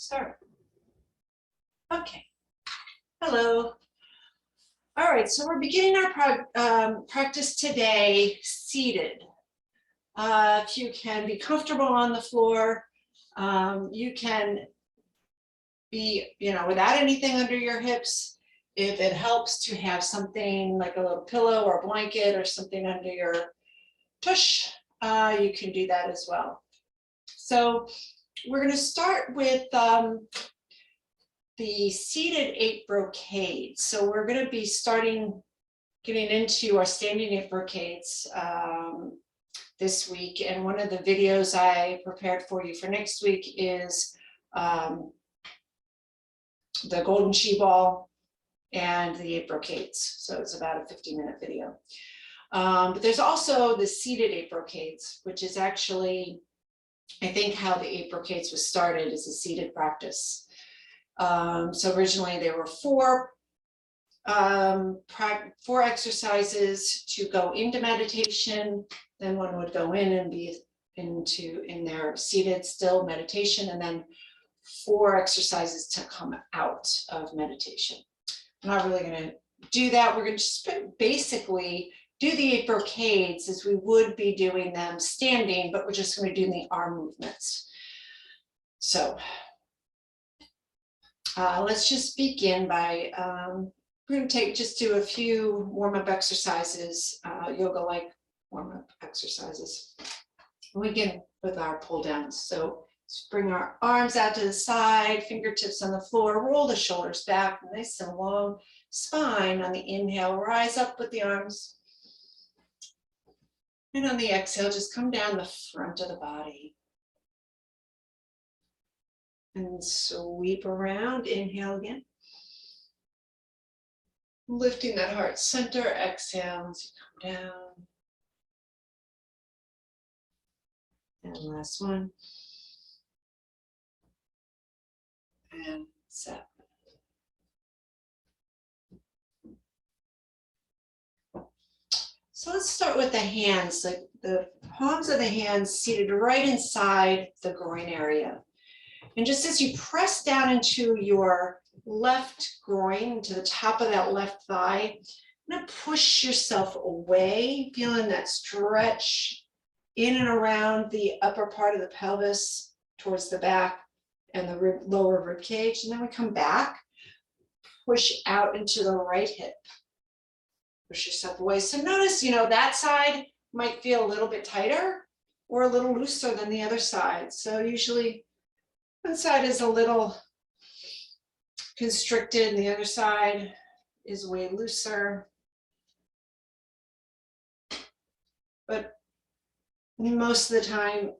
Start. Okay. Hello. All right, so we're beginning our practice today seated. If you can be comfortable on the floor, you can be, without anything under your hips. If it helps to have something like a little pillow or a blanket or something under your tush, you can do that as well. So we're going to start with the seated 8 brocades. So we're going to be getting into our standing 8 brocades this week. And one of the videos I prepared for you for next week is the golden she ball and the 8 brocades. So it's about a 50-minute video. But there's also the seated 8 brocades, which is actually, I think, how the 8 brocades was started as a seated practice. So originally there were four exercises to go into meditation. Then one would go in and be in their seated still meditation, and then 4 exercises to come out of meditation. I'm not really going to do that. We're going to just basically do the 8 brocades as we would be doing them standing, but we're just going to do the arm movements. So let's just begin by, we're going to do a few warm-up exercises, yoga-like warm-up exercises. We begin with our pull downs. So let's bring our arms out to the side, fingertips on the floor, roll the shoulders back, nice and long spine on the inhale, rise up with the arms. And on the exhale, just come down the front of the body. And sweep around, inhale again. Lifting that heart center, exhale as you come down. And last one. And set. So let's start with the hands, like the palms of the hands seated right inside the groin area. And just as you press down into your left groin, to the top of that left thigh, you're going to push yourself away, feeling that stretch in and around the upper part of the pelvis towards the back and the lower rib cage. And then we come back, push out into the right hip. Push yourself away. So notice, that side might feel a little bit tighter or a little looser than the other side. So usually one side is a little constricted and the other side is way looser. But most of the time,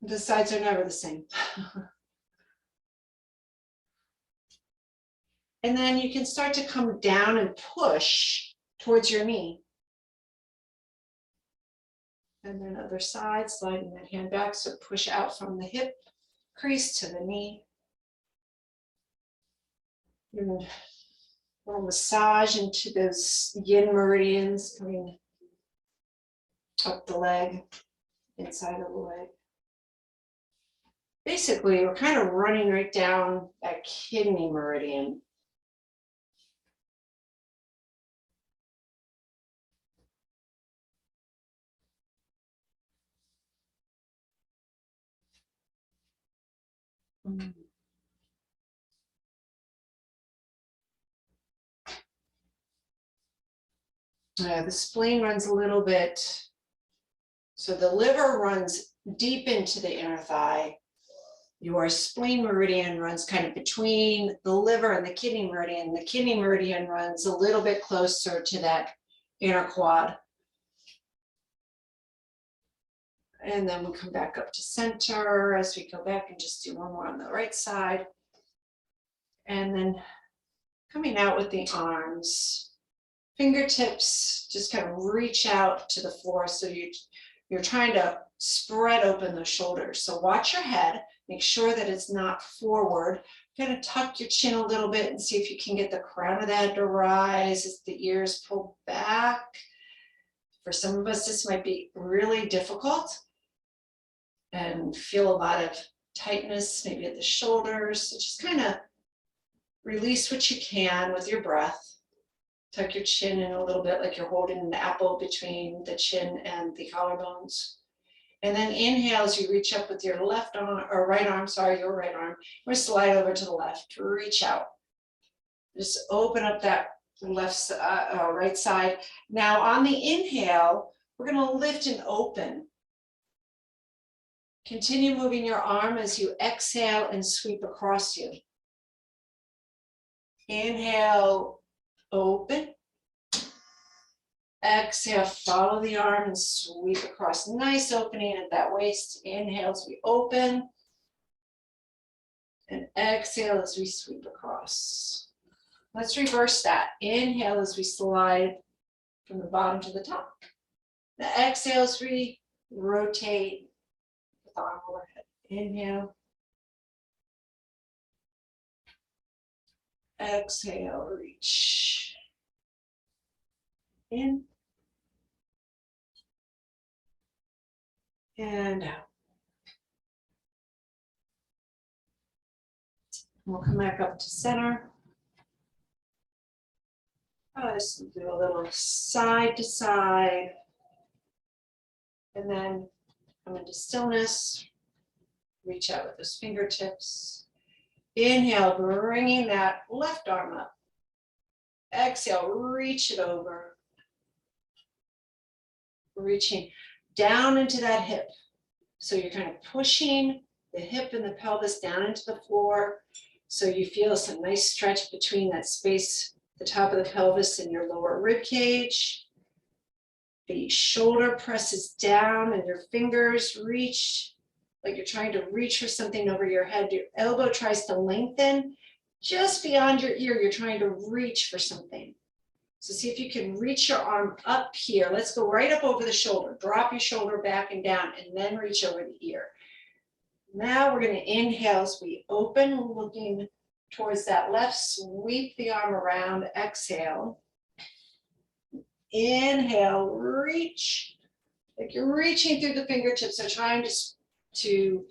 the sides are never the same. And then you can start to come down and push towards your knee. And then other side, sliding that hand back, so push out from the hip crease to the knee. And a little massage into those yin meridians coming up the leg, inside of the leg. Basically, we're kind of running right down that kidney meridian. The spleen runs a little bit, so the liver runs deep into the inner thigh. Your spleen meridian runs kind of between the liver and the kidney meridian. The kidney meridian runs a little bit closer to that inner quad. And then we come back up to center as we go back and just do one more on the right side. And then coming out with the arms. Fingertips just kind of reach out to the floor, so you're trying to spread open the shoulders. So watch your head, make sure that it's not forward. You're going to tuck your chin a little bit and see if you can get the crown of the head to rise as the ears pull back. For some of us, this might be really difficult and feel a lot of tightness, maybe at the shoulders. So just kind of release what you can with your breath. Tuck your chin in a little bit like you're holding an apple between the chin and the collarbones. And then inhale as you reach up with your left arm, or right arm, sorry, your right arm. We're gonna slide over to the left, reach out. Just open up that right side. Now on the inhale, we're gonna lift and open. Continue moving your arm as you exhale and sweep across you. Inhale, open. Exhale, follow the arm and sweep across. Nice opening at that waist. Inhale as we open. And exhale as we sweep across. Let's reverse that. Inhale as we slide from the bottom to the top. Now exhale as we rotate with arm overhead. Inhale. Exhale, reach. In. And out. We'll come back up to center. Just do a little side to side. And then come into stillness. Reach out with those fingertips. Inhale, bringing that left arm up. Exhale, reach it over. Reaching down into that hip. So you're kind of pushing the hip and the pelvis down into the floor. So you feel some nice stretch between that space, the top of the pelvis and your lower rib cage. The shoulder presses down and your fingers reach like you're trying to reach for something over your head. Your elbow tries to lengthen just beyond your ear. You're trying to reach for something. So see if you can reach your arm up here. Let's go right up over the shoulder. Drop your shoulder back and down and then reach over the ear. Now we're going to inhale as we open, looking towards that left. Sweep the arm around. Exhale. Inhale, reach. Like you're reaching through the fingertips. So trying to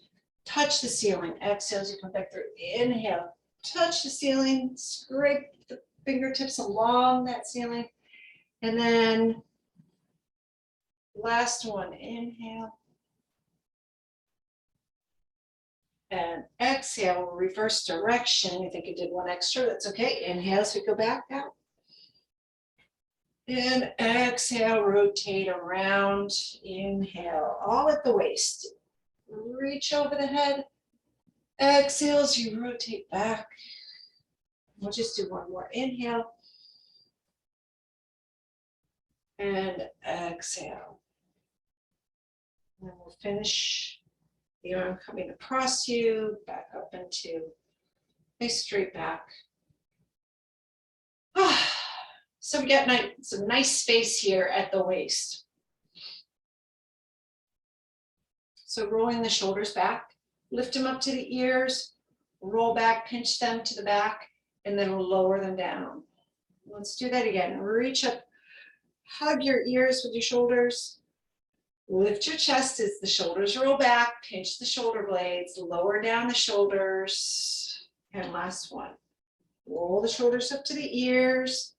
touch the ceiling. Exhale as you come back through. Inhale, touch the ceiling, scrape the fingertips along that ceiling. And then last one, inhale. And exhale, reverse direction. I think you did one extra, that's okay. Inhale as we go back out. And exhale, rotate around. Inhale, all at the waist. Reach over the head. Exhale as you rotate back. We'll just do one more. Inhale. And exhale. And we'll finish the arm coming across you, back up into a straight back. So we got some nice space here at the waist. So rolling the shoulders back, lift them up to the ears, roll back, pinch them to the back, and then lower them down. Let's do that again. Reach up, hug your ears with your shoulders. Lift your chest as the shoulders roll back, pinch the shoulder blades, lower down the shoulders. And last one. Roll the shoulders up to the ears,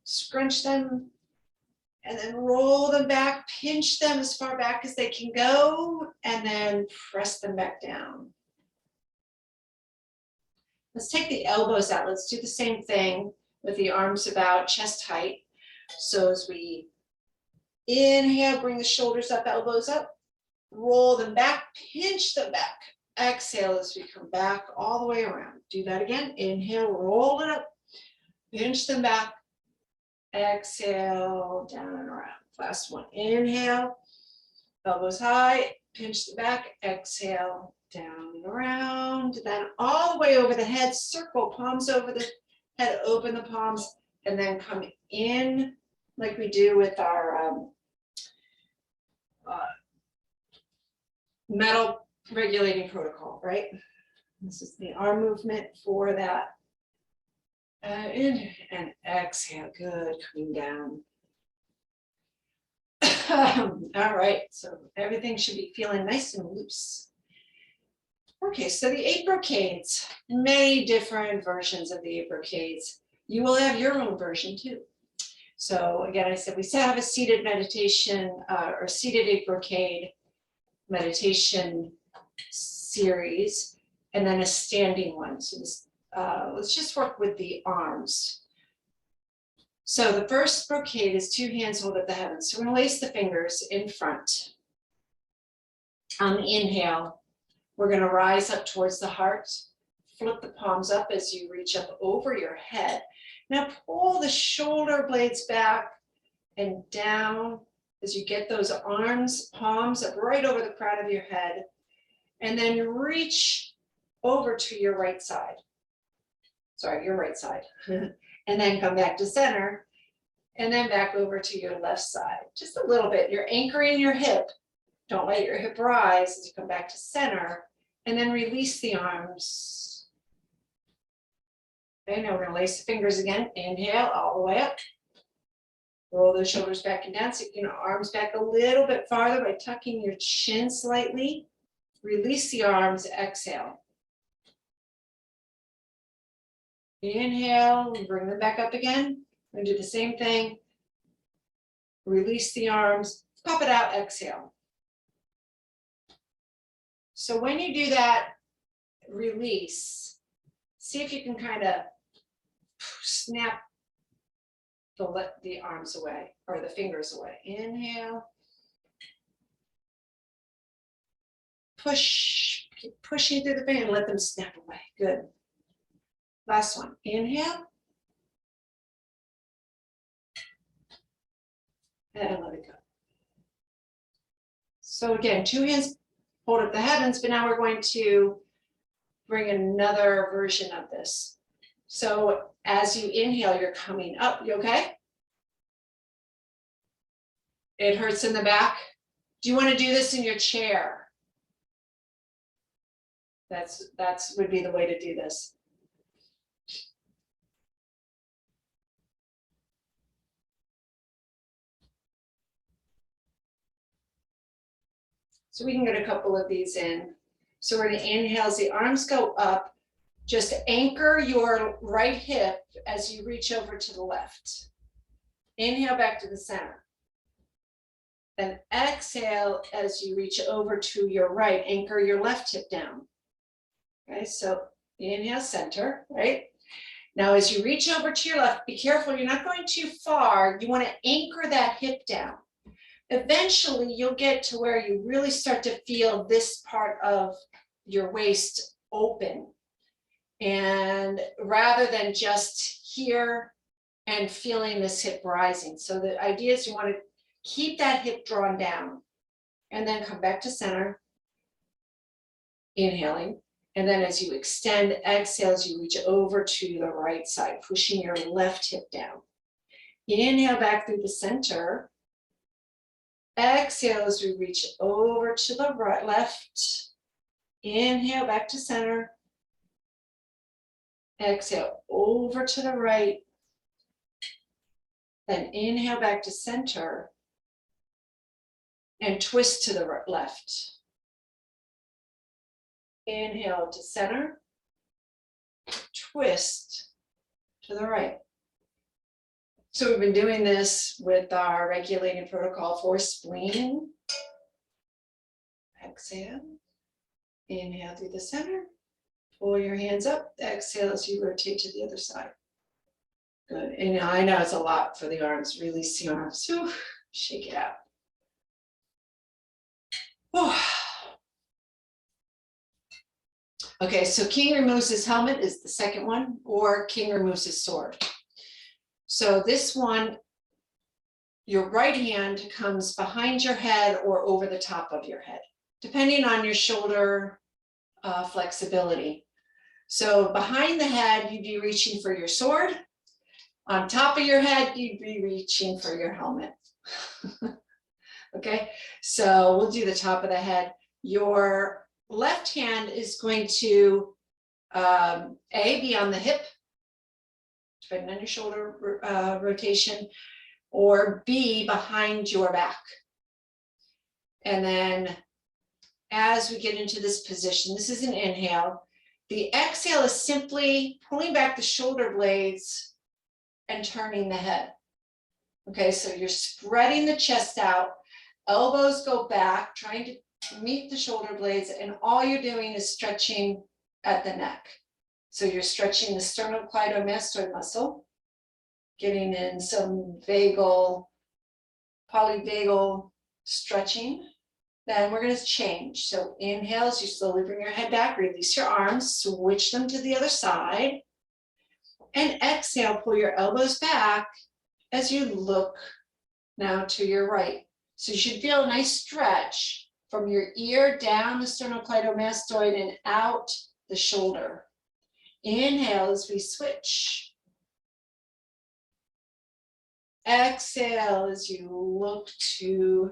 scrunch them, and then roll them back, pinch them as far back as they can go, and then press them back down. Let's take the elbows out. Let's do the same thing with the arms about chest height. So as we inhale, bring the shoulders up, elbows up, roll them back, pinch them back. Exhale as we come back all the way around. Do that again. Inhale, roll it up, pinch them back. Exhale, down and around. Last one. Inhale, elbows high, pinch the back. Exhale, down and around. Then all the way over the head, circle, palms over the head, open the palms, and then come in like we do with our metal regulating protocol, right? This is the arm movement for that. In and exhale, good, coming down. All right, so everything should be feeling nice and loose. Okay, so the 8 brocades, many different versions of the 8 brocades. You will have your own version too. So again, I said we have a seated meditation or seated 8 brocade meditation series, and then a standing one. So this, let's just work with the arms. So the first brocade is 2 hands hold up the heavens. So we're going to lace the fingers in front. On the inhale, we're going to rise up towards the heart, flip the palms up as you reach up over your head. Now pull the shoulder blades back and down as you get those arms, palms up right over the crown of your head, and then reach over to your right side. Sorry, your right side. And then come back to center, and then back over to your left side. Just a little bit. You're anchoring your hip. Don't let your hip rise as you come back to center, and then release the arms. Okay, now we're going to lace the fingers again. Inhale all the way up. Roll those shoulders back and down. So you can arms back a little bit farther by tucking your chin slightly. Release the arms, exhale. Inhale, bring them back up again. We're going to do the same thing. Release the arms, pop it out, exhale. So when you do that release, see if you can kind of snap the arms away or the fingers away. Inhale. Push, keep pushing through the fan, let them snap away. Good. Last one. Inhale. And let it go. So again, 2 hands hold up the heavens, but now we're going to bring another version of this. So as you inhale, you're coming up. You okay? It hurts in the back. Do you want to do this in your chair? That's would be the way to do this. So we can get a couple of these in. So we're going to inhale as the arms go up. Just anchor your right hip as you reach over to the left. Inhale back to the center. Then exhale as you reach over to your right. Anchor your left hip down. Okay, so inhale, center, right? Now as you reach over to your left, be careful, you're not going too far. You want to anchor that hip down. Eventually, you'll get to where you really start to feel this part of your waist open. And rather than just here and feeling this hip rising. So the idea is you want to keep that hip drawn down and then come back to center, inhaling. And then as you extend, exhale as you reach over to the right side, pushing your left hip down. Inhale back through the center. Exhale as we reach over to the right, left. Inhale back to center. Exhale over to the right. Then inhale back to center. And twist to the left. Inhale to center. Twist to the right. So we've been doing this with our regulating protocol for spleen. Exhale. Inhale through the center. Pull your hands up. Exhale as you rotate to the other side. Good. And I know it's a lot for the arms. Release the arms. Whew. Shake it out. Whew. Okay, so king removes his helmet is the second one, or king removes his sword. So this one, your right hand comes behind your head or over the top of your head, depending on your shoulder flexibility. So behind the head, you'd be reaching for your sword. On top of your head, you'd be reaching for your helmet. Okay, so we'll do the top of the head. Your left hand is going to be on the hip, depending on your shoulder rotation, or B, behind your back. And then as we get into this position. This is an inhale. The exhale is simply pulling back the shoulder blades and turning the head. Okay, so you're spreading the chest out, elbows go back, trying to meet the shoulder blades, and all you're doing is stretching at the neck. So you're stretching the sternocleidomastoid muscle, getting in some vagal, polyvagal stretching. Then we're going to change. So inhale as you slowly bring your head back, release your arms, switch them to the other side. And exhale, pull your elbows back as you look now to your right. So you should feel a nice stretch from your ear down the sternocleidomastoid and out the shoulder. Inhale as we switch. Exhale as you look to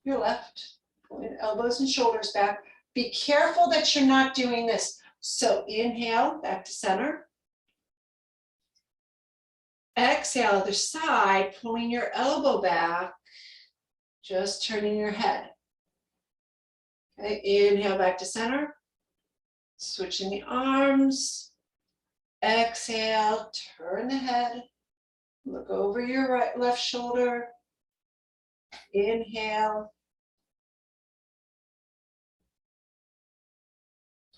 your left, pulling elbows and shoulders back. Be careful that you're not doing this. So inhale, back to center. Exhale, other side, pulling your elbow back, just turning your head. Okay, inhale, back to center. Switching the arms. Exhale, turn the head. Look over your right, left shoulder. Inhale.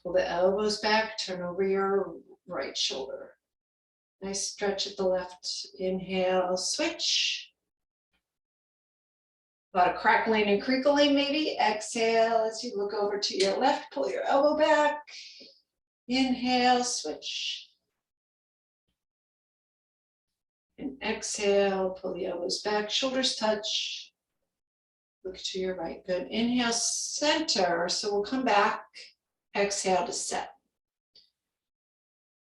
Pull the elbows back, turn over your right shoulder. Nice stretch at the left. Inhale, switch. A lot of crackling and crinkling maybe. Exhale as you look over to your left, pull your elbow back. Inhale, switch. And exhale, pull the elbows back, shoulders touch. Look to your right, good. Inhale, center. So we'll come back, exhale to set.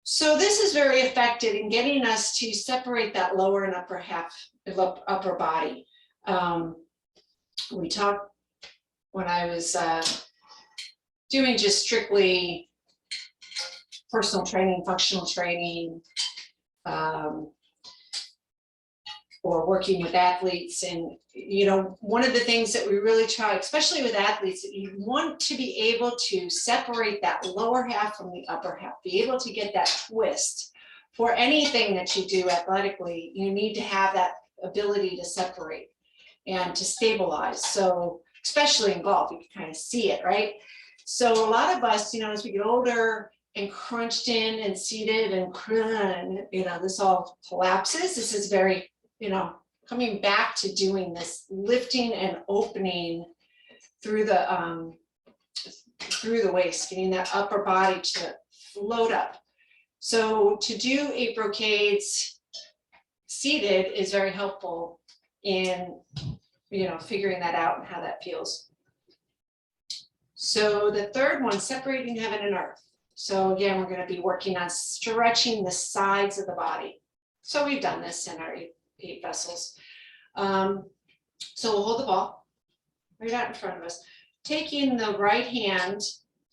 So this is very effective in getting us to separate that lower and upper half, upper body. We talked when I was doing just strictly personal training, functional training, or working with athletes. And, you know, one of the things that we really try, especially with athletes, that you want to be able to separate that lower half from the upper half, be able to get that twist. For anything that you do athletically, you need to have that ability to separate and to stabilize. So especially in golf, you can kind of see it, right? So a lot of us, you know, as we get older and crunched in and seated and, you know, this all collapses. This is very, you know, coming back to doing this, lifting and opening through the waist, getting that upper body to float up. So to do a Brochades seated is very helpful in, you know, figuring that out and how that feels. So the third one, separating heaven and earth. So again, we're going to be working on stretching the sides of the body. So we've done this in our eight vessels. So we'll hold the ball right out in front of us, taking the right hand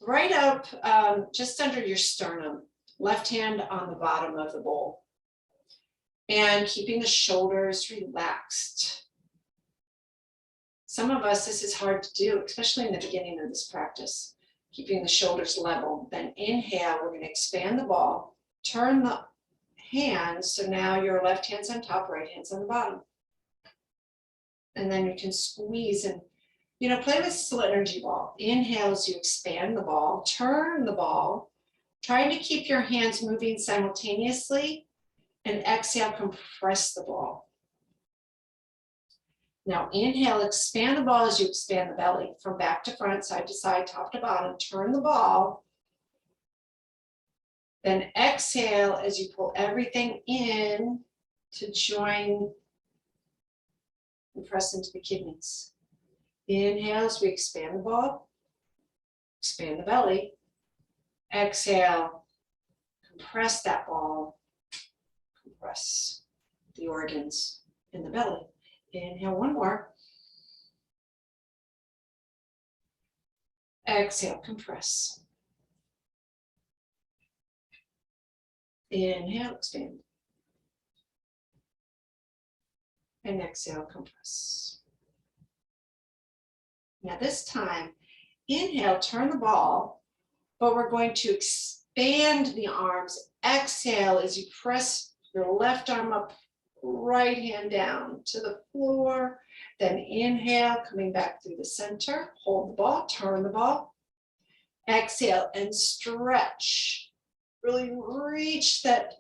right up just under your sternum, left hand on the bottom of the bowl, and keeping the shoulders relaxed. Some of us, this is hard to do, especially in the beginning of this practice, keeping the shoulders level. Then inhale, we're going to expand the ball, turn the hands, so now your left hand's on top, right hand's on the bottom. And then you can squeeze and, you know, play with split energy ball. Inhale as you expand the ball, turn the ball, trying to keep your hands moving simultaneously, and exhale, compress the ball. Now inhale, expand the ball as you expand the belly from back to front, side to side, top to bottom, turn the ball. Then exhale as you pull everything in to join and press into the kidneys. Inhale as we expand the ball, expand the belly. Exhale, compress that ball, compress the organs in the belly. Inhale, one more. Exhale, compress. Inhale, expand. And exhale, compress. Now this time, Inhale, turn the ball, but we're going to expand the arms. Exhale as you press your left arm up, right hand down to the floor. Then inhale, coming back through the center. Hold the ball, turn the ball. Exhale and stretch. Really reach that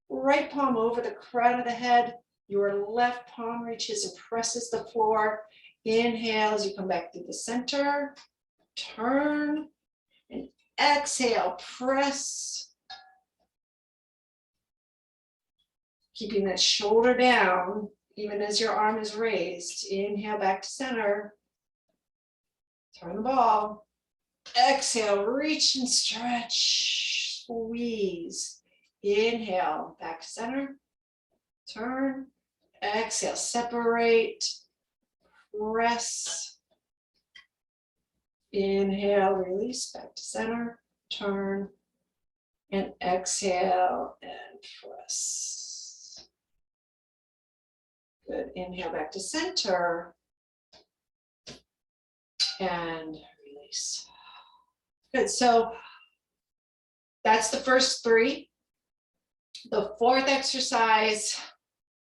right palm over the crown of the head. Your left palm reaches and presses the floor. Inhale as you come back through the center. Turn and exhale, press. Keeping that shoulder down, even as your arm is raised. Inhale, back to center. Turn the ball. Exhale, reach and stretch. Squeeze. Inhale, back to center. Turn. Exhale, separate. Press. Inhale, release, back to center. Turn. And exhale and press. Good. Inhale, back to center. And release. Good. So that's the first three. The fourth exercise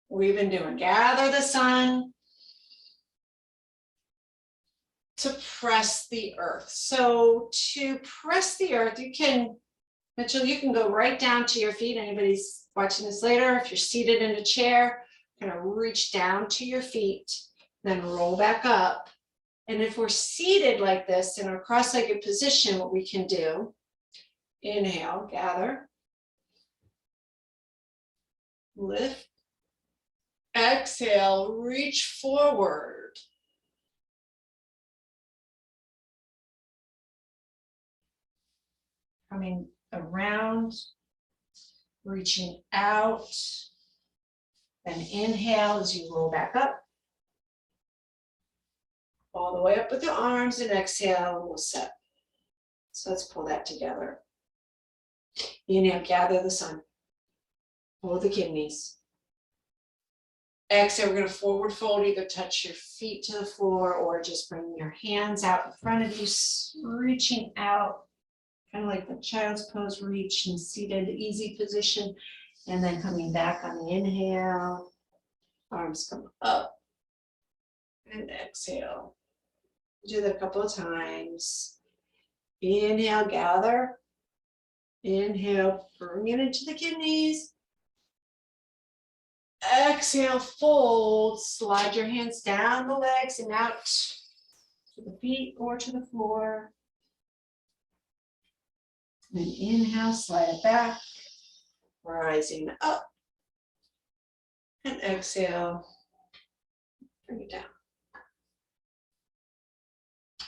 we've been doing, gather the sun to press the earth. So to press the earth, you can, Mitchell, you can go right down to your feet. Anybody's watching this later, if you're seated in a chair, kind of reach down to your feet, then roll back up. And if we're seated like this in our cross-legged position, what we can do, inhale, gather, lift, exhale, reach forward. Coming around, reaching out, then inhale as you roll back up. All the way up with the arms and exhale, we'll set. So let's pull that together. Inhale, gather the sun. Pull the kidneys. Exhale, we're going to forward fold, either touch your feet to the floor or just bring your hands out in front of you, reaching out, kind of like the child's pose, reach and seated, easy position. And then coming back on the inhale, arms come up and exhale. Do that a couple of times. Inhale, gather. Inhale, bring it into the kidneys. Exhale, fold. Slide your hands down the legs and out to the feet or to the floor. And inhale, slide it back, rising up. And exhale, bring it down.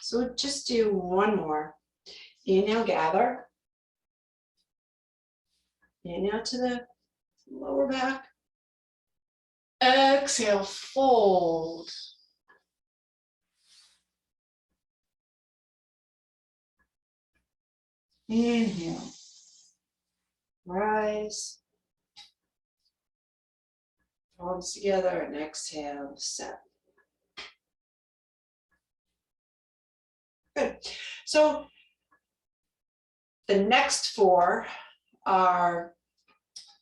So we'll just do one more. Inhale, gather. Inhale to the lower back. Exhale, fold. Inhale, rise. Palms together and exhale, set. Good. So the next four are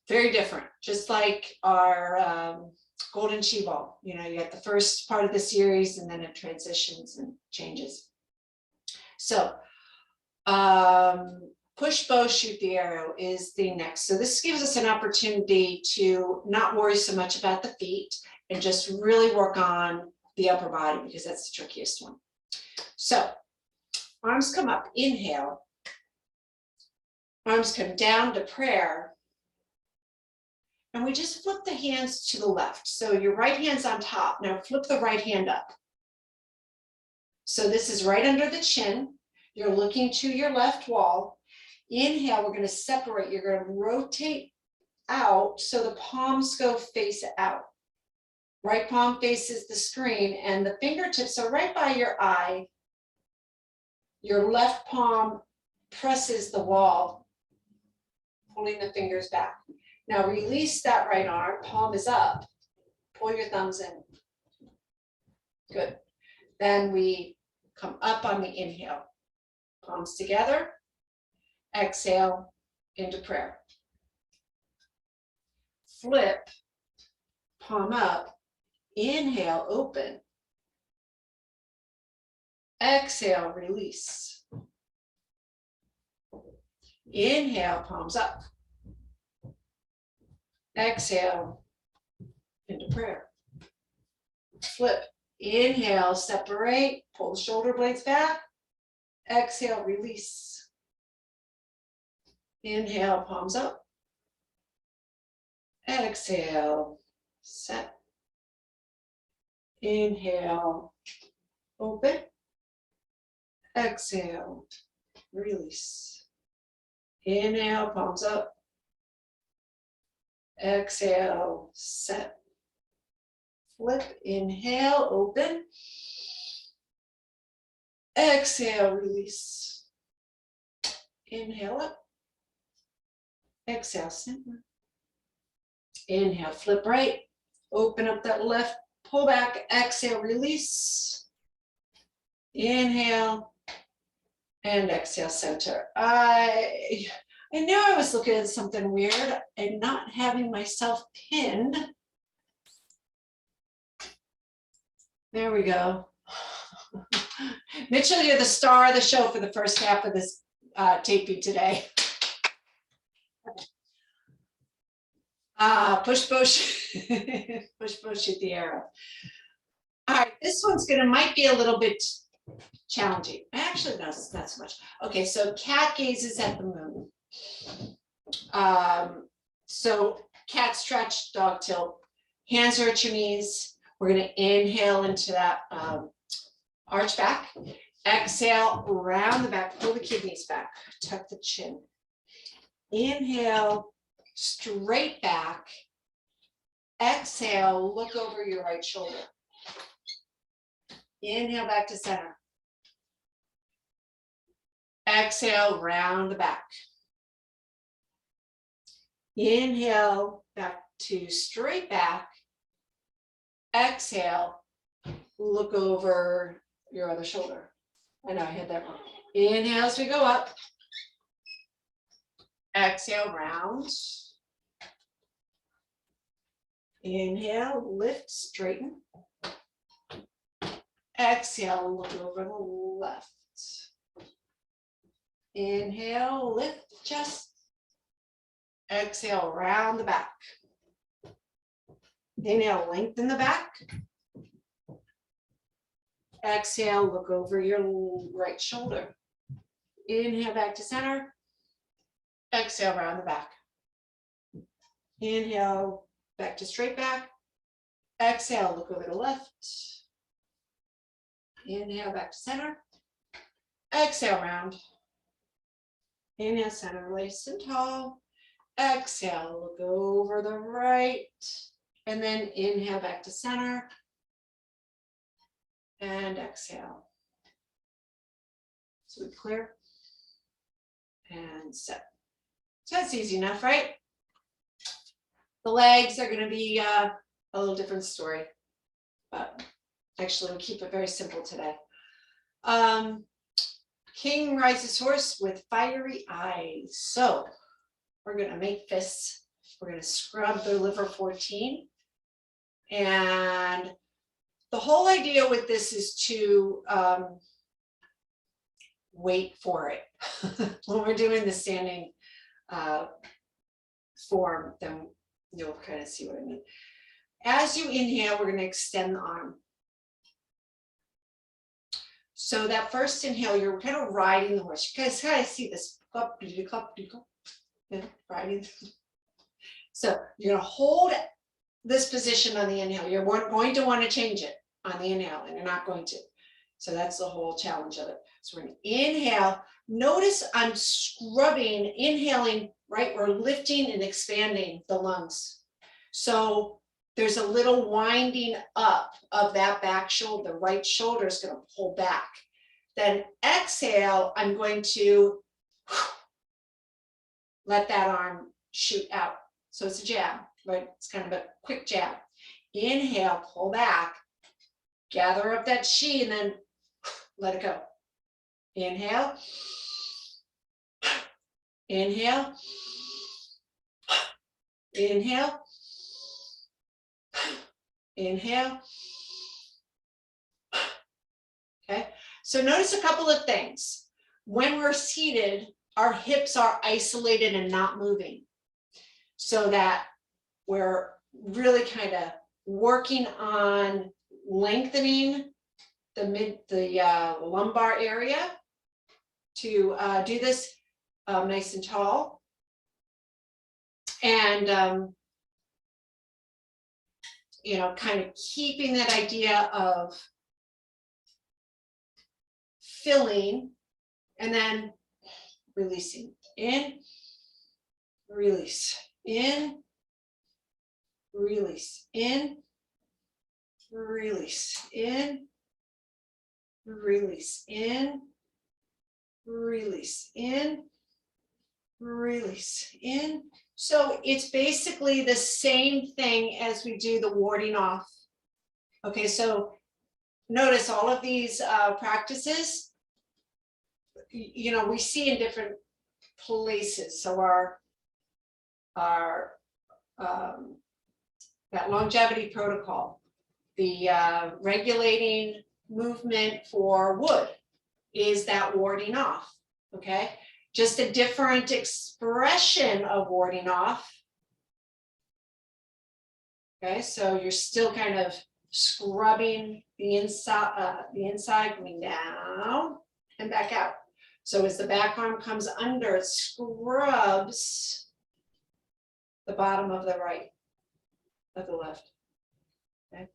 very different, just like our golden chi ball. You know, you got the first part of the series and then it transitions and changes. So push, bow, shoot the arrow is the next. So this gives us an opportunity to not worry so much about the feet and just really work on the upper body, because that's the trickiest one. So arms come up, inhale. Arms come down to prayer. And we just flip the hands to the left. So your right hand's on top. Now flip the right hand up. So this is right under the chin. You're looking to your left wall. Inhale, we're going to separate. You're going to rotate out so the palms go face out. Right palm faces the screen and the fingertips are right by your eye. Your left palm presses the wall, pulling the fingers back. Now release that right arm, palm is up. Pull your thumbs in. Good. Then we come up on the inhale. palms together. Exhale into prayer. Flip, palm up. Inhale, open. Exhale, release. Inhale, palms up. Exhale, into prayer. Flip, inhale, separate, pull the shoulder blades back. Exhale, release. Inhale, palms up. Exhale, set. Inhale, open. Exhale, release. Inhale, palms up. Exhale, set. Flip, inhale, open. Exhale, release. Inhale up. Exhale, center. Inhale, flip right. Open up that left, pull back, exhale, release. Inhale, and exhale, center. I knew I was looking at something weird and not having myself pinned. There we go. Mitchell, you're the star of the show for the first half of this taping today. Push, push, push, push at the arrow. All right, this one's might be a little bit challenging. Actually, no, it's not so much. Okay, so cat gazes at the moon. So cat stretch, dog tilt, hands are at your knees. We're going to inhale into that arch back. Exhale, round the back, pull the kidneys back, tuck the chin. Inhale, straight back. Exhale, look over your right shoulder. Inhale back to center. Exhale, round the back. Inhale, back to straight back. Exhale, look over your other shoulder. I know I had that wrong. Inhale as we go up. Exhale, round. Inhale, lift, straighten. Exhale, look over the left. Inhale, lift the chest. Exhale, round the back. Inhale, lengthen the back. Exhale, look over your right shoulder. Inhale, back to center. Exhale, round the back. Inhale, back to straight back. Exhale, look over the left. Inhale, back to center. Exhale, round. Inhale, center, nice and tall. Exhale, look over the right. And then inhale, back to center. And exhale. So we clear. And set. So that's easy enough, right? The legs are going to be a little different story. But actually, we'll keep it very simple today. King rides his horse with fiery eyes. So we're going to make fists. We're going to scrub the liver 14. And the whole idea with this is to wait for it. When we're doing the standing form, then you'll kind of see what I mean. As you inhale, we're going to extend the arm. So that first inhale, you're kind of riding the horse. You guys kind of see this. Yeah, riding. So you're going to hold this position on the inhale. You're going to want to change it on the inhale, and you're not going to. So that's the whole challenge of it. So we're going to inhale. Notice I'm scrubbing, inhaling, right? We're lifting and expanding the lungs. So there's a little winding up of that back shoulder. The right shoulder is going to pull back. Then exhale, I'm going to let that arm shoot out. So it's a jab, right? It's kind of a quick jab. Inhale, pull back, gather up that chi, and then let it go. Inhale. Inhale. Inhale. Inhale. Okay, so notice a couple of things. When we're seated, our hips are isolated and not moving, so that we're really kind of working on lengthening the lumbar area to do this nice and tall. And you know, kind of keeping that idea of filling and then releasing. In, release. In, release. In, release. In, release. In, release. In, release. In. So it's basically the same thing as we do the warding off. Okay, so notice all of these practices, you know, we see in different places. So our that longevity protocol, the regulating movement for wood is that warding off. Okay, just a different expression of warding off. Okay, so you're still kind of scrubbing the inside going down and back out. So as the back arm comes under, it scrubs the bottom of the right, of the left. Okay,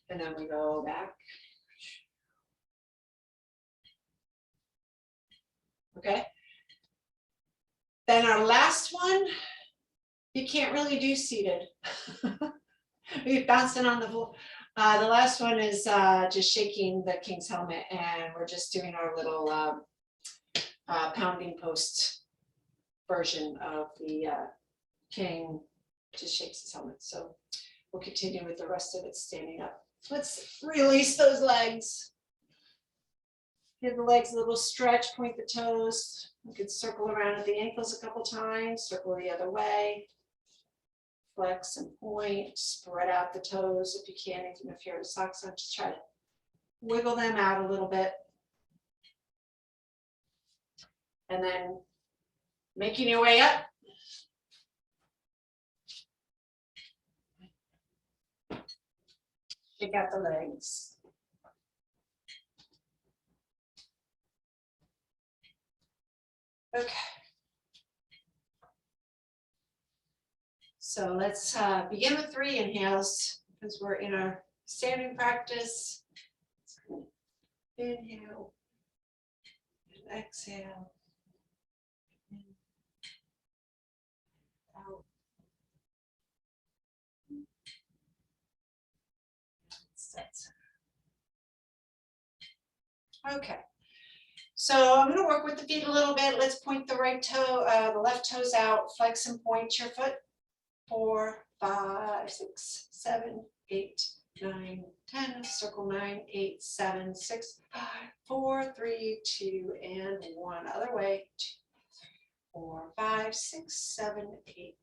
and then we go back. Okay, then our last one, you can't really do seated. We're bouncing on the floor. The last one is just shaking the king's helmet, and we're just doing our little pounding post version of the king just shakes his helmet. So we'll continue with the rest of it standing up. Let's release those legs. Give the legs a little stretch, point the toes. You can circle around at the ankles a couple times, circle the other way. Flex and point, spread out the toes if you can, even if you have socks on, just try to wiggle them out a little bit. And then making your way up. Shake out the legs. Okay. So let's begin with 3 inhales because we're in our standing practice. Inhale and exhale. In, out. Okay. So I'm going to work with the feet a little bit. Let's point the right toe, the left toes out, flex and point your foot. 4, 5, 6, 7, 8, 9, 10, circle 9, 8, 7, 6, 5, 4, 3, 2, and 1. Other way. 2, 3, 4, 5, 6, 7, 8,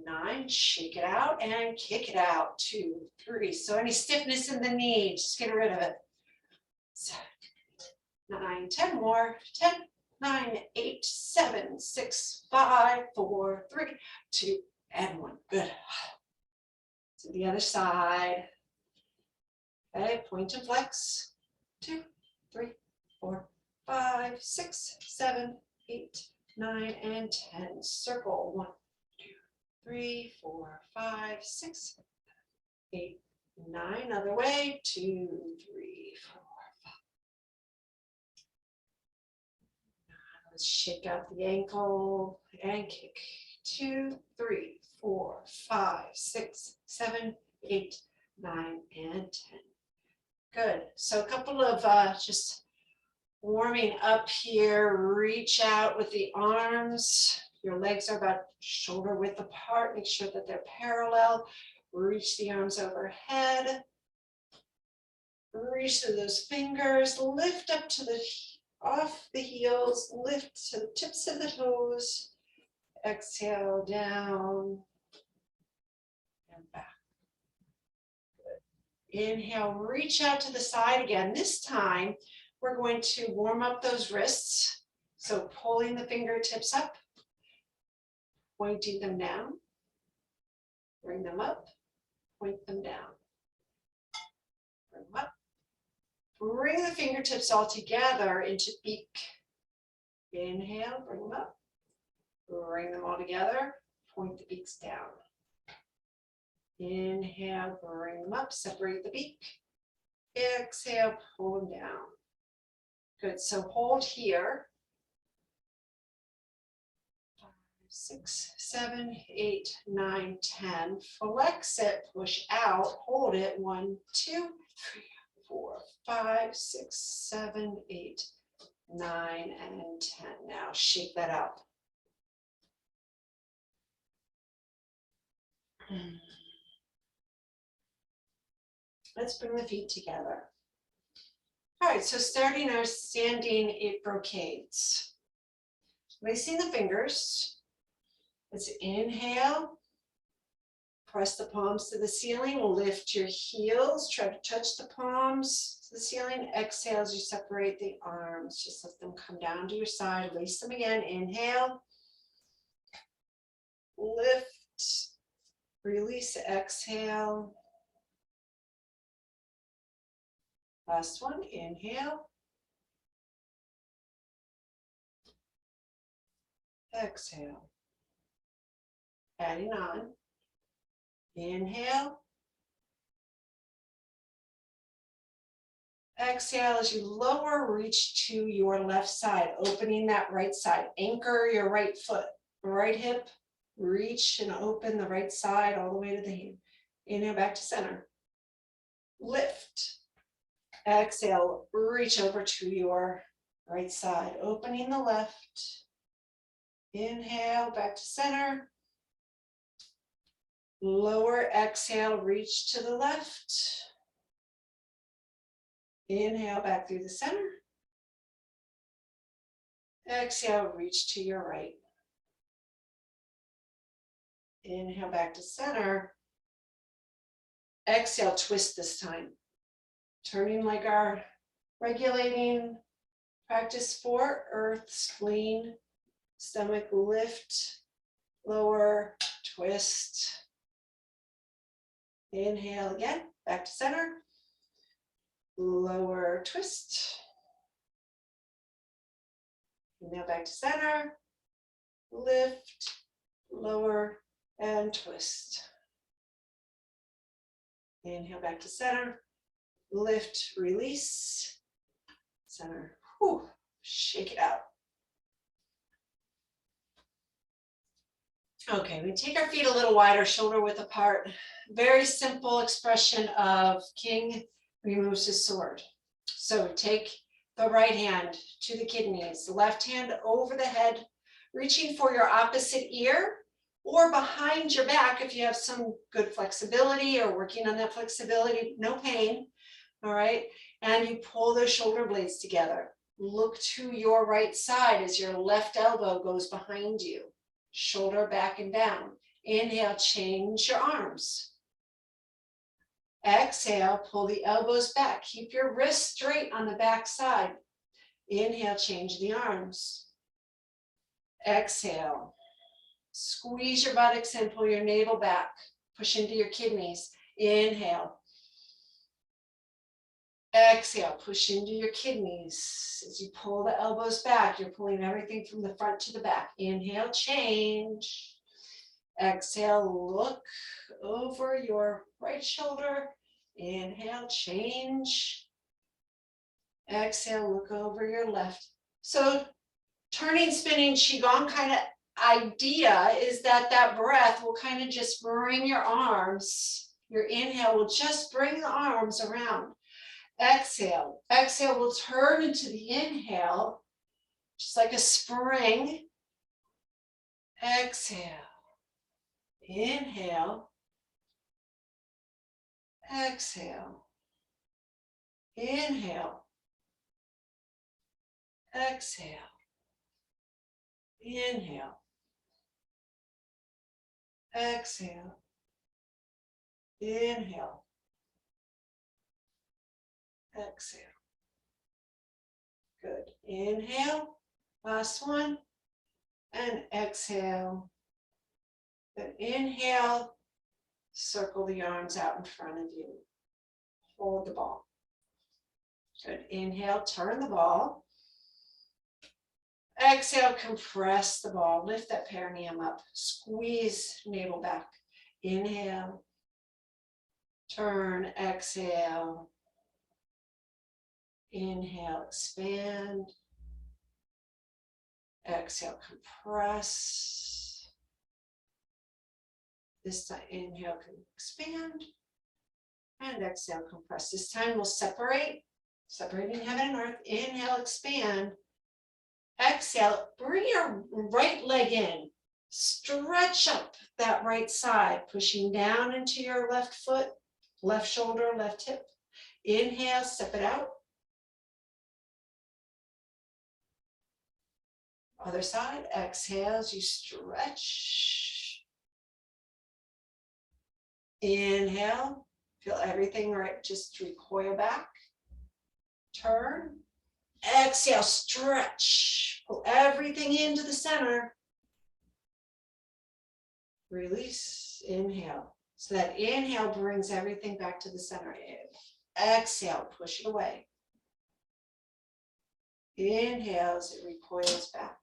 9. Shake it out and kick it out. 2, 3. So any stiffness in the knee, just get rid of it. 7, 9, 10 more. 10, 9, 8, 7, 6, 5, 4, 3, 2, and 1. Good. To the other side. Okay, point and flex. 2, 3, 4, 5, 6, 7, 8, 9, and 10. Circle. 1, 2, 3, 4, 5, 6, 8, 9. Other way. 2, 3, 4, 5. Now let's shake out the ankle and kick. 2, 3, 4, 5, 6, 7, 8, 9, and 10. Good. So a couple of just warming up here. Reach out with the arms. Your legs are about shoulder width apart. Make sure that they're parallel. Reach the arms overhead. Reach through those fingers. Lift up to the off the heels, lift to the tips of the toes. Exhale, down and back. Good. Inhale, reach out to the side again. This time, we're going to warm up those wrists. So pulling the fingertips up, pointing them down, bring them up, point them down, bring them up. Bring the fingertips all together into beak. Inhale, bring them up. Bring them all together, point the beaks down. Inhale, bring them up, separate the beak. Exhale, pull them down. Good, so hold here. 5, 6, 7, 8, 9, 10. Flex it, push out, hold it. 1, 2, 3, 4, 5, 6, 7, 8, 9, and 10. Now shake that out. Let's bring the feet together. All right, so starting our standing 8 brocades. Lacing the fingers. Let's inhale. Press the palms to the ceiling. Lift your heels. Try to touch the palms to the ceiling. Exhale as you separate the arms. Just let them come down to your side. Lace them again. Inhale. Lift. Release. Exhale. Last one. Inhale. Exhale. Adding on. Inhale. Exhale as you lower, reach to your left side, opening that right side. Anchor your right foot, right hip, reach and open the right side all the way to the hand. Inhale back to center. Lift. Exhale, reach over to your right side, opening the left. Inhale, back to center. Lower, exhale, reach to the left. Inhale, back through the center. Exhale, reach to your right. Inhale, back to center. Exhale, twist this time. Turning like our regulating practice for earth, spleen, stomach, lift, lower, twist. Inhale again, back to center. Lower, twist. Inhale, back to center. Lift, lower, and twist. Inhale, back to center. Lift, release, center. Whew. Shake it out. Okay, we take our feet a little wider, shoulder width apart. Very simple expression of king removes his sword. So take the right hand to the kidneys, the left hand over the head, reaching for your opposite ear or behind your back if you have some good flexibility or working on that flexibility, no pain, all right? And you pull those shoulder blades together. Look to your right side as your left elbow goes behind you. Shoulder back and down. Inhale, change your arms. Exhale, pull the elbows back. Keep your wrists straight on the back side. Inhale, change the arms. Exhale. Squeeze your buttocks in, pull your navel back. Push into your kidneys. Inhale. Exhale, push into your kidneys. As you pull the elbows back, you're pulling everything from the front to the back. Inhale, change. Exhale, look over your right shoulder. Inhale, change. Exhale, look over your left. So turning, spinning, qigong kind of idea is that that breath will kind of just bring your arms. Your inhale will just bring the arms around. Exhale. Exhale will turn into the inhale, just like a spring. Exhale. Inhale. Exhale. Inhale. Exhale. Inhale. Exhale. Inhale. Exhale. Good. Inhale. Last one. And exhale. Then inhale. Circle the arms out in front of you. Hold the ball. Good. Inhale. Turn the ball. Exhale. Compress the ball. Lift that perineum up. Squeeze navel back. Inhale. Turn. Exhale. Inhale, expand. Exhale, compress. This time, inhale, expand. And exhale, compress. This time we'll separate, separating heaven and earth. Inhale, expand. Exhale, bring your right leg in. Stretch up that right side, pushing down into your left foot, left shoulder, left hip. Inhale, step it out. Other side, exhale as you stretch. Inhale, feel everything right, just recoil back. Turn. Exhale, stretch. Pull everything into the center. Release, inhale. So that inhale brings everything back to the center. Exhale, push it away. Inhale as it recoils back.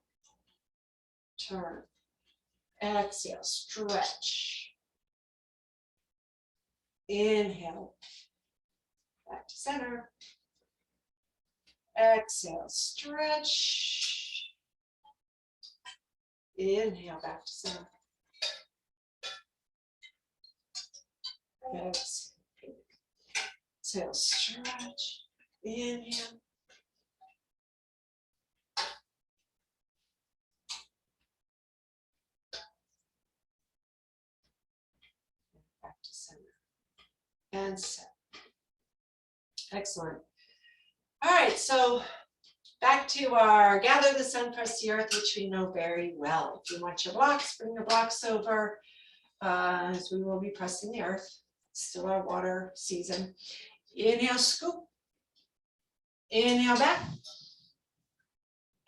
Turn. Exhale, stretch. Inhale, back to center. Exhale, stretch. Inhale, back to center. Exhale, stretch. Inhale. Back to center. And set. Excellent. All right, so back to our gather the sun, press the earth, which we know very well. If you want your blocks, bring your blocks over, as we will be pressing the earth. It's still our water season. Inhale, scoop. Inhale, back.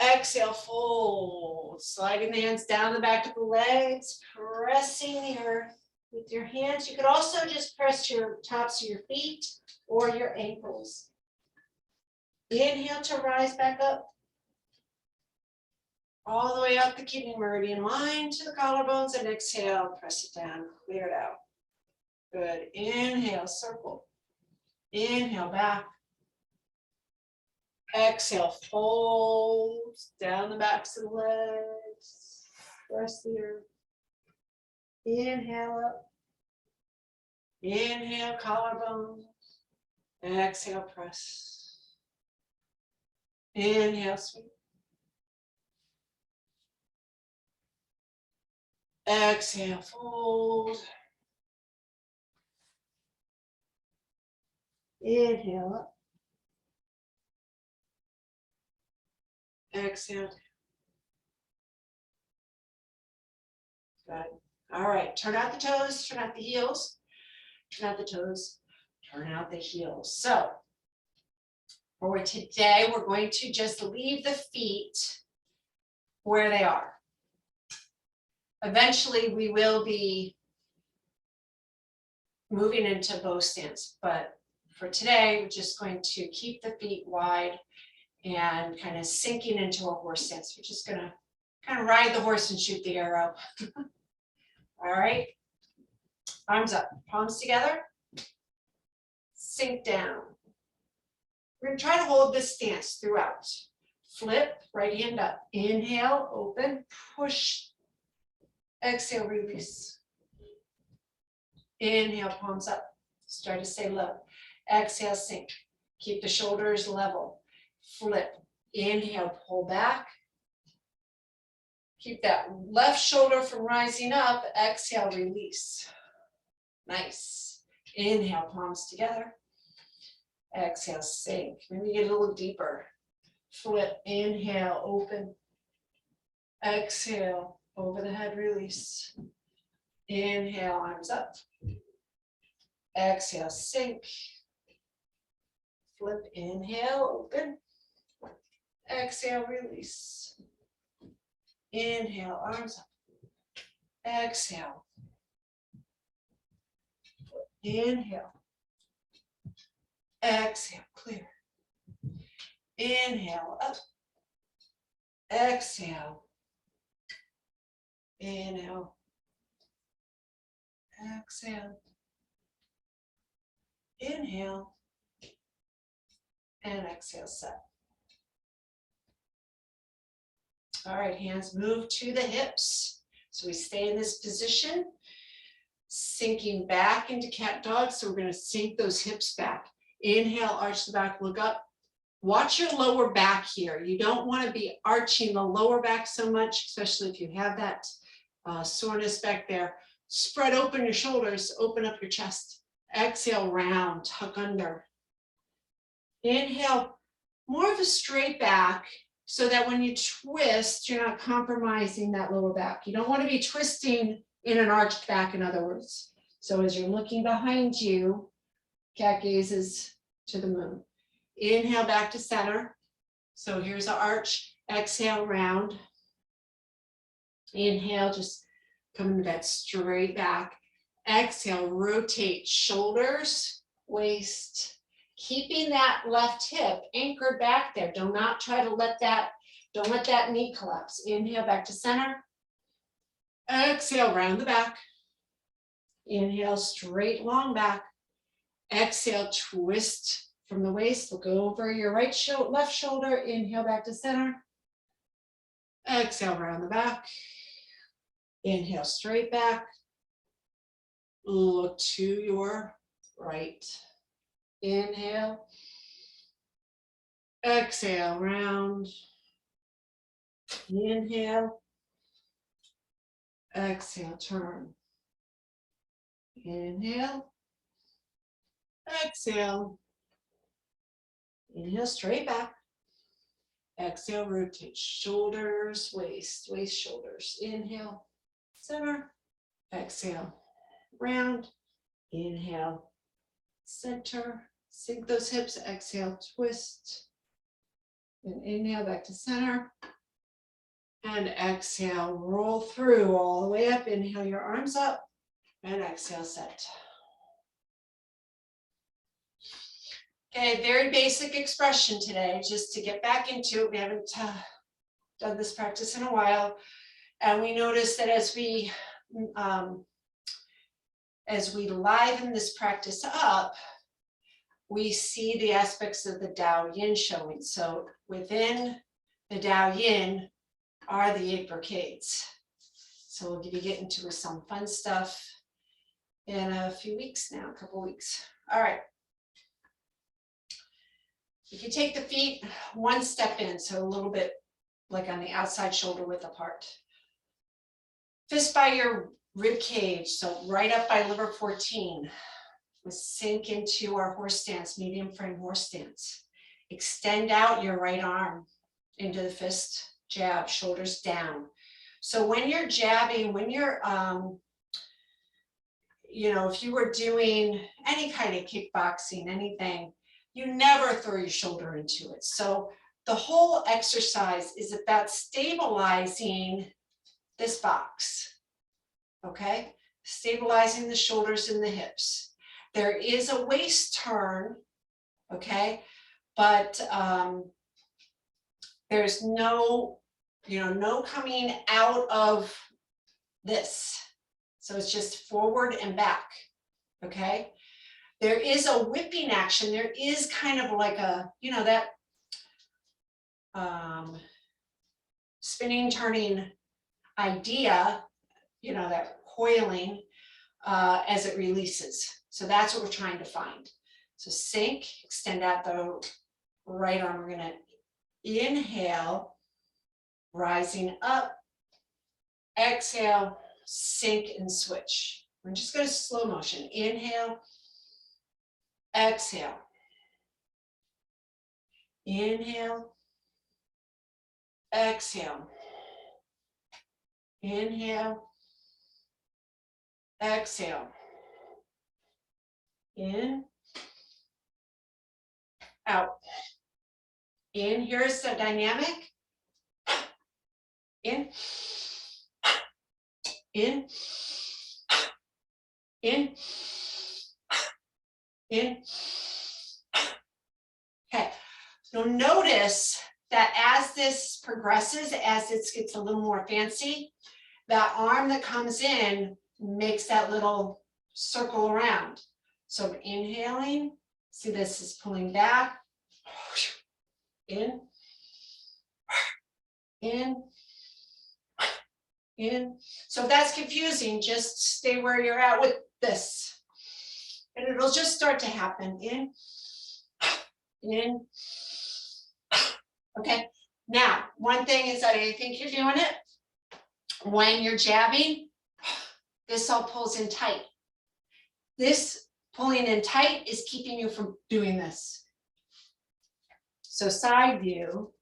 Exhale, fold. Sliding the hands down the back of the legs, pressing the earth with your hands. You could also just press your tops of your feet or your ankles. Inhale to rise back up. All the way up the kidney meridian line to the collarbones, and exhale, press it down, clear it out. Good. Inhale, circle. Inhale, back. Exhale, fold down the backs of the legs. Press the earth. Inhale up. Inhale, collarbone. Exhale, press. Inhale, sweep. Exhale, fold. Inhale up. Exhale. Good. All right, turn out the toes, turn out the heels. Turn out the toes, turn out the heels. So for today, we're going to just leave the feet where they are. Eventually, we will be moving into bow stance, but for today, we're just going to keep the feet wide and kind of sinking into a horse stance. We're just going to kind of ride the horse and shoot the arrow. All right, arms up, palms together, sink down. We're going to try to hold this stance throughout. Flip, right hand up, inhale, open, push, exhale, release. Inhale, palms up, start to stay low. Exhale, sink, keep the shoulders level. Flip, inhale, pull back. Keep that left shoulder from rising up. Exhale, release. Nice. Inhale, palms together. Exhale, sink. Maybe get a little deeper. flip, inhale, open. Exhale, over the head, release. Inhale, arms up. Exhale, sink. Flip, inhale, open. Exhale, release. Inhale, arms up. Exhale. Inhale. Exhale, clear. Inhale, up. Exhale. Inhale. Exhale. Inhale. And exhale, set. All right, hands move to the hips. So we stay in this position, sinking back into cat dog. So we're going to sink those hips back. Inhale, arch the back, look up. Watch your lower back here. You don't want to be arching the lower back so much, especially if you have that soreness back there. Spread open your shoulders, open up your chest. Exhale, round, tuck under. Inhale, more of a straight back so that when you twist, you're not compromising that lower back. You don't want to be twisting in an arched back, in other words. So as you're looking behind you, cat gazes to the moon. Inhale back to center. So here's our arch. Exhale, round. Inhale, just come into that straight back. Exhale, rotate shoulders, waist. Keeping that left hip anchored back there. Do not try to let that, don't let that knee collapse. Inhale back to center. Exhale, round the back. Inhale, straight long back. Exhale, twist from the waist. Look over your right shoulder, left shoulder. Inhale back to center. Exhale, round the back. Inhale, straight back. Look to your right. Inhale. Exhale, round. Inhale. Exhale, turn. Inhale. Exhale. Inhale, straight back. Exhale, rotate shoulders, waist, waist, shoulders. Inhale, center. Exhale, round. Inhale, center. Sink those hips. Exhale, twist. And inhale, back to center. And exhale, roll through all the way up. Inhale your arms up. And exhale, set. Okay, very basic expression today, just to get back into it. We haven't done this practice in a while. And we notice that as we liven this practice up, we see the aspects of the Tao Yin showing. So within the Tao Yin are the 8 brocades. So we'll be getting to some fun stuff in a few weeks now, a couple weeks. All right. You can take the feet one step in, so a little bit like on the outside shoulder width apart. Fist by your rib cage, so right up by liver 14. We sink into our horse stance, medium frame horse stance. Extend out your right arm into the fist, jab, shoulders down. So when you're jabbing, when you're, if you were doing any kind of kickboxing, anything, you never throw your shoulder into it. So the whole exercise is about stabilizing this box, okay? Stabilizing the shoulders and the hips. There is a waist turn, okay? But there's no, no coming out of this. So it's just forward and back, okay? There is a whipping action. There is kind of like a, that spinning, turning idea, that coiling as it releases. So that's what we're trying to find. So sink, extend out the right arm. We're going to inhale, rising up, exhale, sink and switch. We're just going to slow motion. Inhale. Exhale. Inhale. exhale. Inhale, exhale. In, out. In, here's the dynamic. In, in, in, in. Okay, you'll notice that as this progresses, as it gets a little more fancy, that arm that comes in makes that little circle around. So I'm inhaling, see this is pulling back, in, in, in. So if that's confusing, just stay where you're at with this. And it'll just start to happen, in. Okay, now, one thing is that I think you're doing it, when you're jabbing, this all pulls in tight. This pulling in tight is keeping you from doing this. So side view.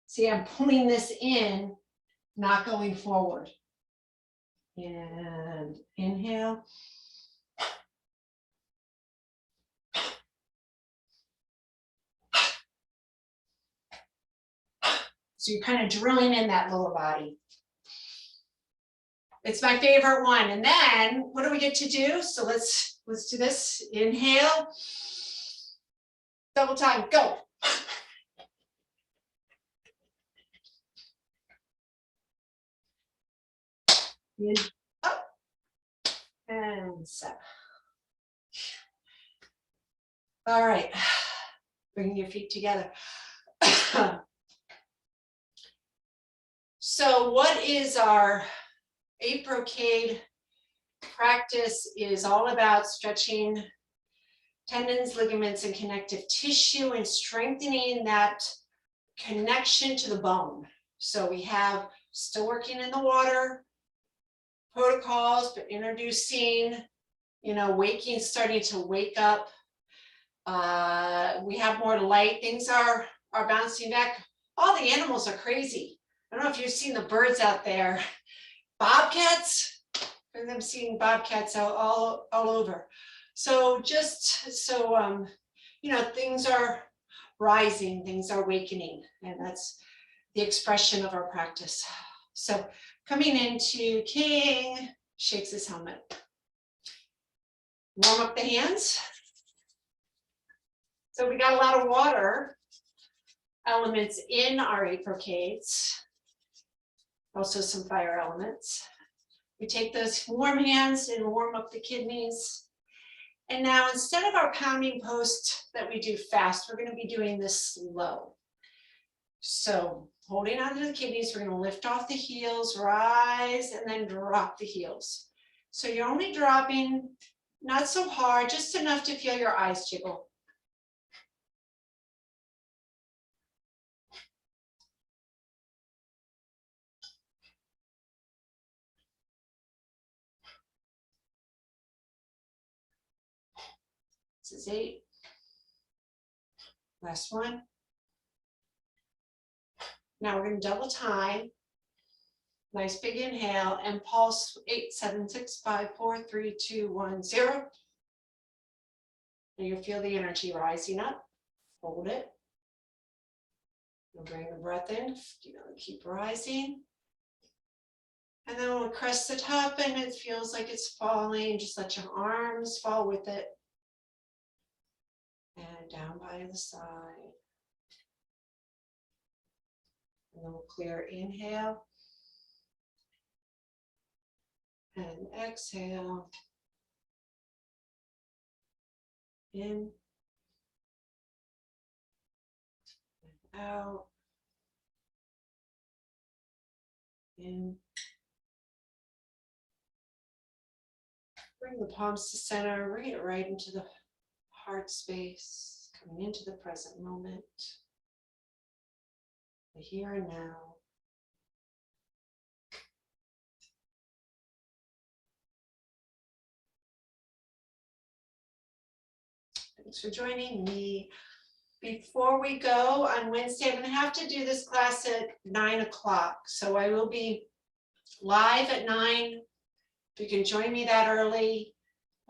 See, I'm pulling this in, not going forward. And inhale. So you're kind of drilling in that lower body. It's my favorite one. And then what do we get to do? So let's do this. Inhale. Double time, go. In, up, and seven. All right, bringing your feet together. So what is our 8 brocade practice is all about stretching tendons, ligaments, and connective tissue and strengthening that connection to the bone. So we have still working in the water protocols, but introducing, starting to wake up. We have more light, things are bouncing back. All the animals are crazy. I don't know if you've seen the birds out there. Bobcats, I'm seeing bobcats all over. So things are rising, things are awakening, and that's the expression of our practice. So coming into King, shakes his helmet. Warm up the hands. So we got a lot of water elements in our 8 brocades. Also some fire elements. We take those warm hands and warm up the kidneys. And now instead of our pounding post that we do fast, we're going to be doing this slow. So holding onto the kidneys, we're going to lift off the heels, rise, and then drop the heels. So you're only dropping, not so hard, just enough to feel your eyes jiggle. This is 8. Last one. Now we're going to double time. Nice big inhale and pulse 8, 7, 6, 5, 4, 3, 2, 1, 0. And you'll feel the energy rising up. Hold it. You'll bring the breath in. Keep rising. And then we'll crest the top and it feels like it's falling. Just let your arms fall with it. And down by the side. And then we'll clear, inhale. And exhale. In. And out. In. Bring the palms to center, bring it right into the heart space, coming into the present moment, the here and now. Thanks for joining me. Before we go on Wednesday, I'm going to have to do this class at 9 o'clock. So I will be live at 9. If you can join me that early,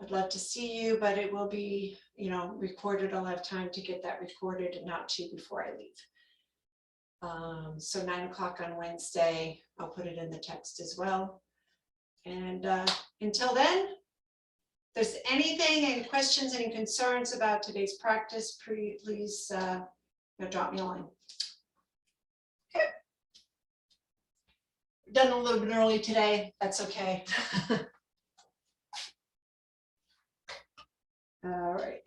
I'd love to see you, but it will be, recorded. I'll have time to get that recorded and out to you before I leave. So 9 o'clock on Wednesday, I'll put it in the text as well. And until then, if there's anything, any questions, any concerns about today's practice, please drop me a line. Okay. Done a little bit early today. That's okay. All right.